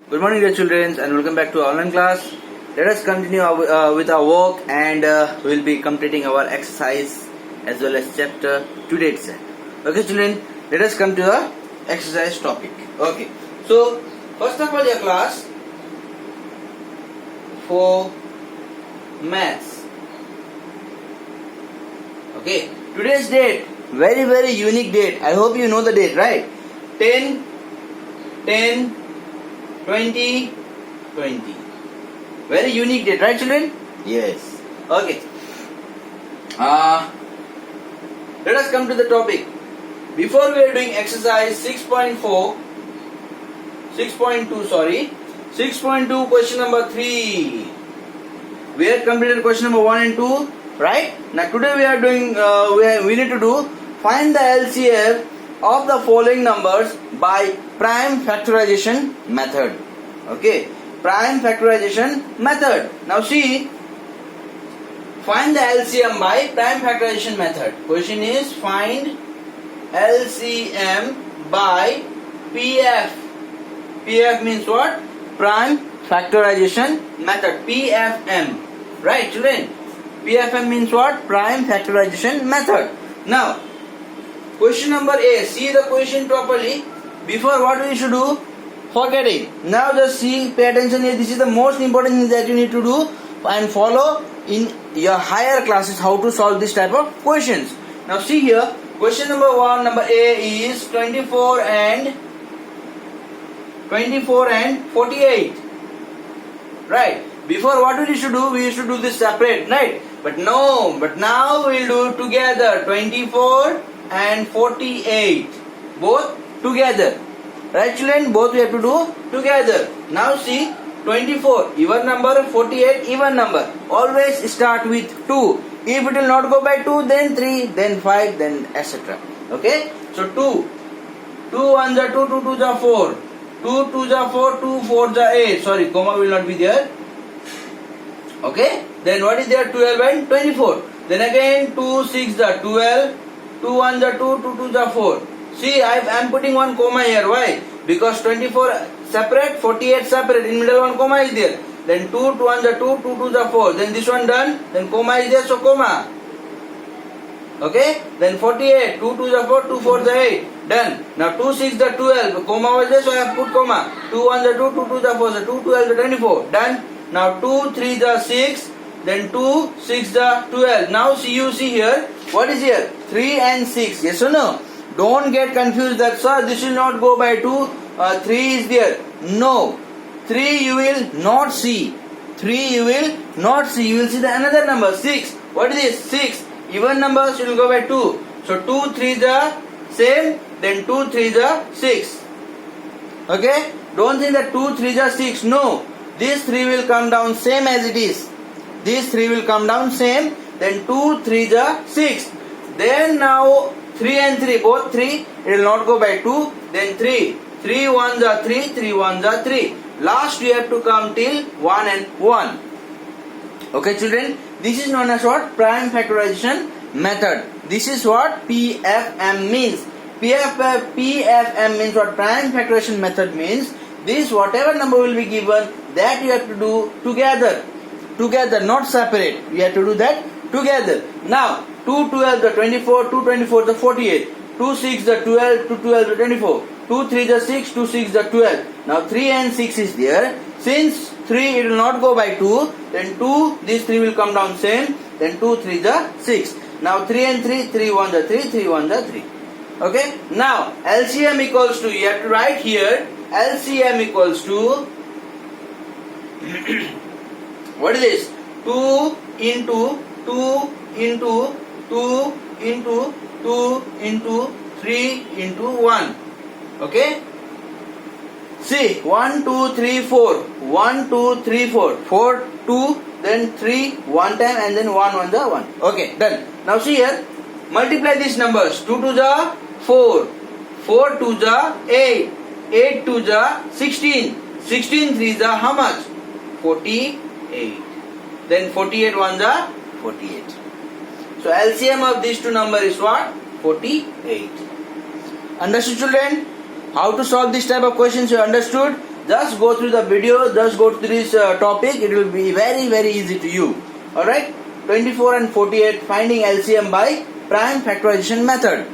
Good morning, dear children, and welcome back to our online class. Let us continue with our work, and we will be completing our exercise as well as chapter today itself. Okay, children, let us come to the exercise topic. Okay, so first of all, your class for maths. Okay, today's date, very unique date. I hope you know the date, right? 10/10/2020. Very unique date, right, children? Yes. Okay. Let us come to the topic. Before we are doing exercise 6.2, question number 3. We have completed question number 1 and 2, right? Now today we are doing, we need to do find the LCM of the following numbers by prime factorization method. Okay, prime factorization method. Now see, find the LCM by prime factorization method. Question is find LCM by PF. PF means what? Prime factorization method. PFM. Right, children? PFM means what? Prime factorization method. Now, question number A. See the question properly. Before, what we should do? Forgetting. Now just see, pay attention here. This is the most important thing that you need to do and follow in your higher classes how to solve this type of questions. Now see here, question number 1, number A is 24 and 48. Right. Before, what we used to do? We used to do this separate, right? But no, but now we'll do together 24 and 48. Both together. Right, children? Both we have to do together. Now see, 24 even number, 48 even number. Always start with 2. If it will not go by 2, then 3, then 5, then etc. Okay? So 2. 2 1s are 2, 2 2s are 4. 2 2s are 4, 2 4s are 8. Sorry, comma will not be there. Okay? Then what is there? 12 and 24. Then again 2 6s are 12. 2 1s are 2, 2 2s are 4. See, I am putting one comma here. Why? Because 24 separate, 48 separate. In middle one comma is there. Then 2 1s are 2, 2 2s are 4. Then this one done. Then comma is there, so comma. Okay? Then 48, 2 2s are 4, 2 4s are 8. Done. Now 2 6s are 12. Comma was there, so I have put comma. 2 1s are 2, 2 2s are 4, so 2 12s are 24. Done. Now 2 3s are 6. Then 2 6s are 12. Now see, you see here. What is here? 3 and 6. Yes or no? Don't get confused that, sir, this will not go by 2, 3 is there. No. 3 you will not see. 3 you will not see. You will see the another number, 6. What is this? 6. Even numbers will go by 2. So 2 3s are same, then 2 3s are 6. Okay? Don't think that 2 3s are 6. No. This 3 will come down same as it is. This 3 will come down same, then 2 3s are 6. Then now 3 and 3, both 3, it will not go by 2, then 3. 3 1s are 3, 3 1s are 3. Last we have to come till 1 and 1. Okay, children, this is known as what? Prime factorization method. This is what PFM means. PFM means what? Prime factorization method means this, whatever number will be given, that you have to do together. Together, not separate. We have to do that together. Now, 2 12 the 24, 2 24 the 48, 2 6 the 12, 2 12 the 24, 2 3 the 6, 2 6 the 12. Now 3 and 6 is there. Since 3 it will not go by 2, then 2, this 3 will come down same, then 2 3 the 6. Now 3 and 3, 3 1 the 3, 3 1 the 3. Okay? Now LCM equals to, you have to write here, LCM equals to, what is this? 2 into 2 into 2 into 2 into 3 into 1. Okay? See, 1 2 3 4. 1 2 3 4. 4 2, then 3 one time, and then 1 1 the 1. Okay, done. Now see here, multiply these numbers. 2 2 the 4. 4 2 the 8. 8 2 the 16. 16 3 the how much? 48. Then 48 1 the 48. So LCM of these two numbers is what? 48. Understood, children? How to solve this type of questions you understood? Just go through the video, just go through this topic, it will be very easy to you. Alright, 24 and 48, finding LCM by prime factorization method.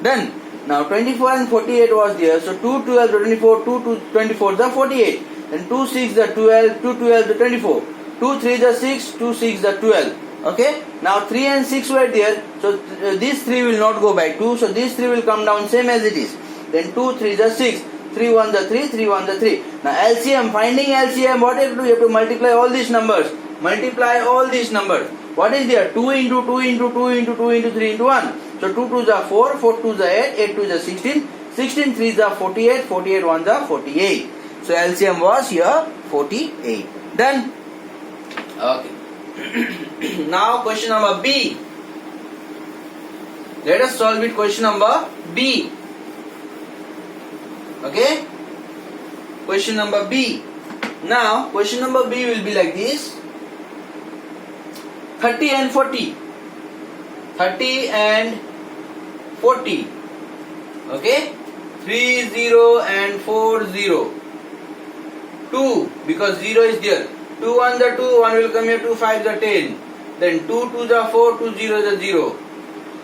Done. Now 24 and 48 was there, so 2 12 the 24, 2 2 24 the 48, then 2 6 the 12, 2 12 the 24, 2 3 the 6, 2 6 the 12. Okay, now 3 and 6 were there, so these 3 will not go by 2, so these 3 will come down same as it is. Then 2 3 the 6, 3 1 the 3, 3 1 the 3. Now LCM, finding LCM, what you have to do? You have to multiply all these numbers. Multiply all these numbers. What is there? 2 into 2 into 2 into 2 into 3 into 1. So 2 2 is 4, 4 2 is 8, 8 2 is 16, 16 3 is 48, 48 1 is 48. So LCM was here 48. Done. Okay. Now question number B. Let us solve it. Question number B. Okay. Question number B. Now question number B will be like this. 30 and 40. 30 and 40. Okay. 3 0 and 4 0. 2 because 0 is there. 2 1 the 2, 1 will come here, 2 5 the 10. Then 2 2 the 4, 2 0 the 0.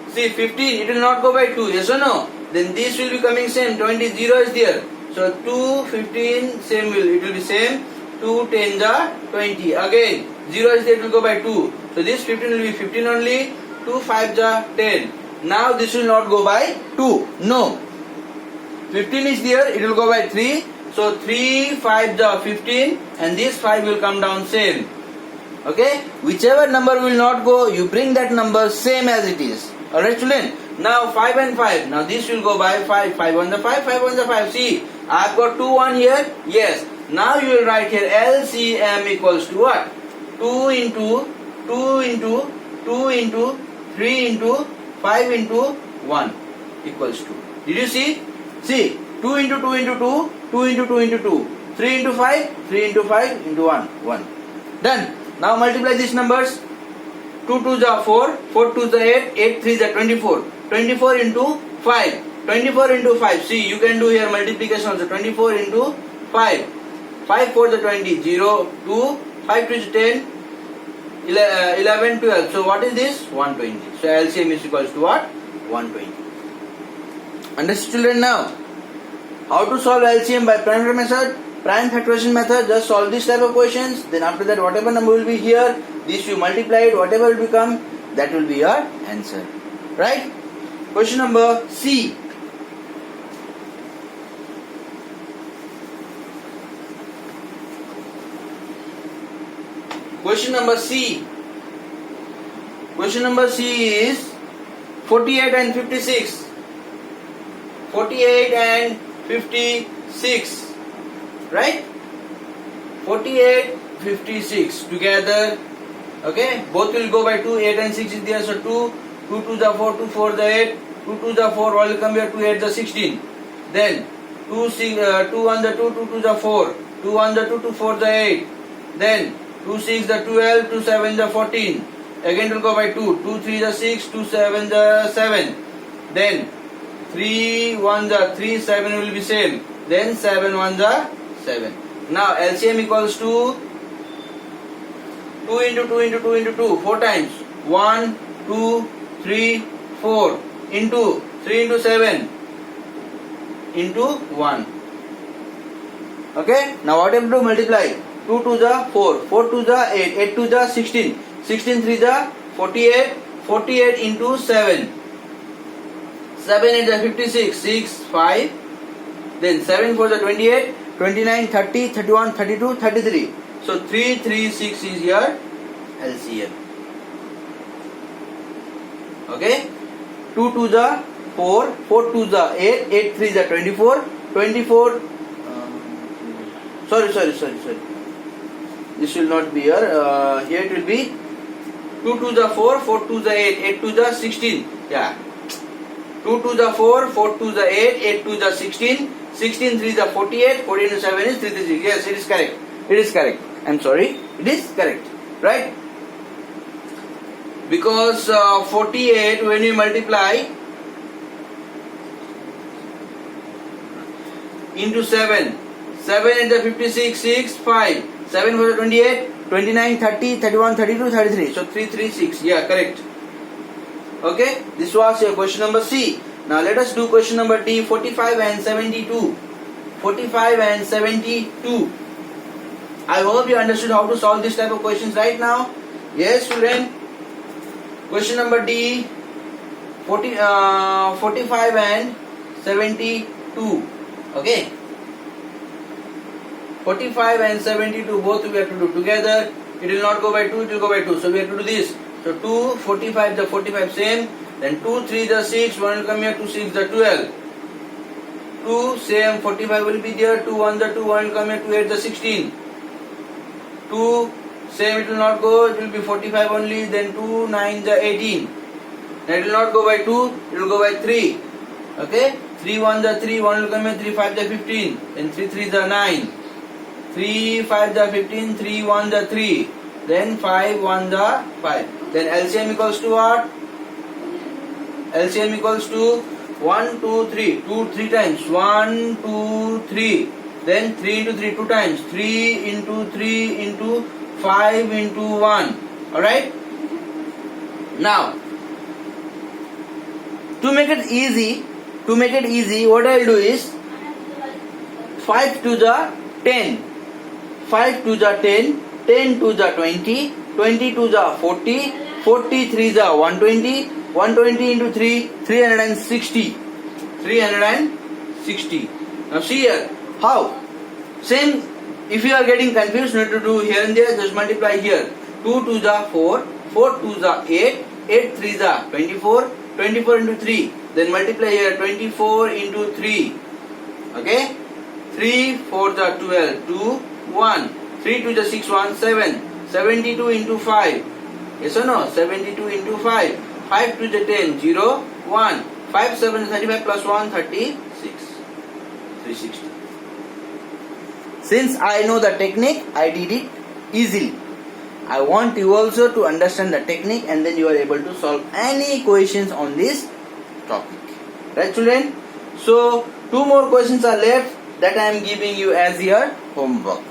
See 15, it will not go by 2, yes or no? Then this will be coming same, 20 0 is there. So 2 15 same it will be same. 2 10 the 20. Again 0 is there, it will go by 2. So this 15 will be 15 only. 2 5 the 10. Now this will not go by 2. No. 15 is there, it will go by 3. So 3 5 the 15 and this 5 will come down same. Okay, whichever number will not go, you bring that number same as it is. Alright children, now 5 and 5, now this will go by 5, 5 on the 5, 5 on the 5. See, I have got 2 1 here, yes. Now you will write here LCM equals to what? 2 into 2 into 2 into 3 into 5 into 1 equals to. Did you see? See, 2 into 2 into 2, 2 into 2 into 2, 3 into 5, 3 into 5 into 1, 1. Done. Now multiply these numbers. 2 2 is 4, 4 2 is 8, 8 3 is 24. 24 into 5, 24 into 5. See, you can do here multiplication also. 24 into 5, 5 4 is 20, 0, 2, 5 2 is 10, 11, 12. So what is this? 120. So LCM is equals to what? 120. Understood children now? How to solve LCM by prime factorization method? Prime factorization method, just solve this type of questions. Then after that, whatever number will be here, this you multiply it, whatever will become, that will be your answer. Right? Question number C. Question number C. Question number C is 48 and 56. 48 and 56. Right? 48, 56 together. Okay? Both will go by 2. 8 and 6 is there. So 2, 2 to the 4, 2 4 the 8. 2 to the 4, all will come here. 2 8 the 16. Then 2 on the 2, 2 to the 4. 2 on the 2, 2 4 the 8. Then 2 6 the 12, 2 7 the 14. Again it will go by 2. 2 3 the 6, 2 7 the 7. Then 3 1 the 3, 7 will be same. Then 7 1 the 7. Now LCM equals to 2 into 2 into 2 into 2, 4 times. 1, 2, 3, 4 into 3 into 7 into 1. Okay? Now what I have to do? Multiply. 2 to the 4, 4 to the 8, 8 to the 16, 16 3 the 48, 48 into 7. 7 8 the 56, 6, 5. Then 7 4 the 28, 29, 30, 31, 32, 33. So 3, 3, 6 is your LCM. Okay? 2 to the 4, 4 to the 8, 8 3 the 24, 24. Sorry. This will not be here. Here it will be 2 to the 4, 4 to the 8, 8 to the 16. Yeah. 2 to the 4, 4 to the 8, 8 to the 16, 16 3 the 48, 48 to 7 is 336. Yes, it is correct. It is correct. I am sorry. It is correct. Right? Because 48 when you multiply into 7, 7 8 the 56, 6, 5. 7 4 the 28, 29, 30, 31, 32, 33. So 3, 3, 6. Yeah, correct. Okay, this was your question number C. Now let us do question number D, 45 and 72. 45 and 72. I hope you understood how to solve this type of questions right now. Yes, student. Question number D, 45 and 72. Okay. 45 and 72 both we have to do together. It will not go by 2, it will go by 2. So we have to do this. So 2, 45, the 45 same. Then 2, 3, the 6, 1 will come here, 2, 6, the 12. 2, same, 45 will be there, 2, 1, the 2, 1 will come here, 2, 8, the 16. 2, same, it will not go, it will be 45 only, then 2, 9, the 18. Then it will not go by 2, it will go by 3. Okay? 3, 1, the 3, 1 will come here, 3, 5, the 15. Then 3, 3, the 9. 3, 5, the 15, 3, 1, the 3. Then 5, 1, the 5. Then LCM equals to what? LCM equals to 1, 2, 3. 2, 3 times. 1, 2, 3. Then 3 into 3, 2 times. 3 into 3 into 5 into 1. Alright? Now, to make it easy, what I'll do is 5 to the 10. 5 to the 10. 10 to the 20. 20 to the 40. 43 the 120. 120 into 3, 360. 360. Now see here, how? Same, if you are getting confused, you need to do here and there, just multiply here. 2 to the 4, 4 to the 8, 8 3 the 24, 24 into 3. Then multiply here, 24 into 3. Okay? 3, 4 the 12, 2, 1. 3 to the 6, 1, 7. 72 into 5. Yes or no? 72 into 5. 5 to the 10, 0, 1. 5, 7, 35 plus 1, 36. 360. Since I know the technique, I did it easily. I want you also to understand the technique and then you are able to solve any questions on this topic. Right, children? So, 2 more questions are left that I am giving you as your homework.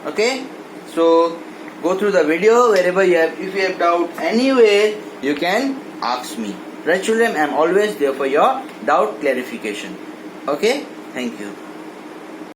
Okay? So, go through the video wherever you have, if you have doubt anywhere, you can ask me. Right, children? I am always there for your doubt clarification. Okay? Thank you.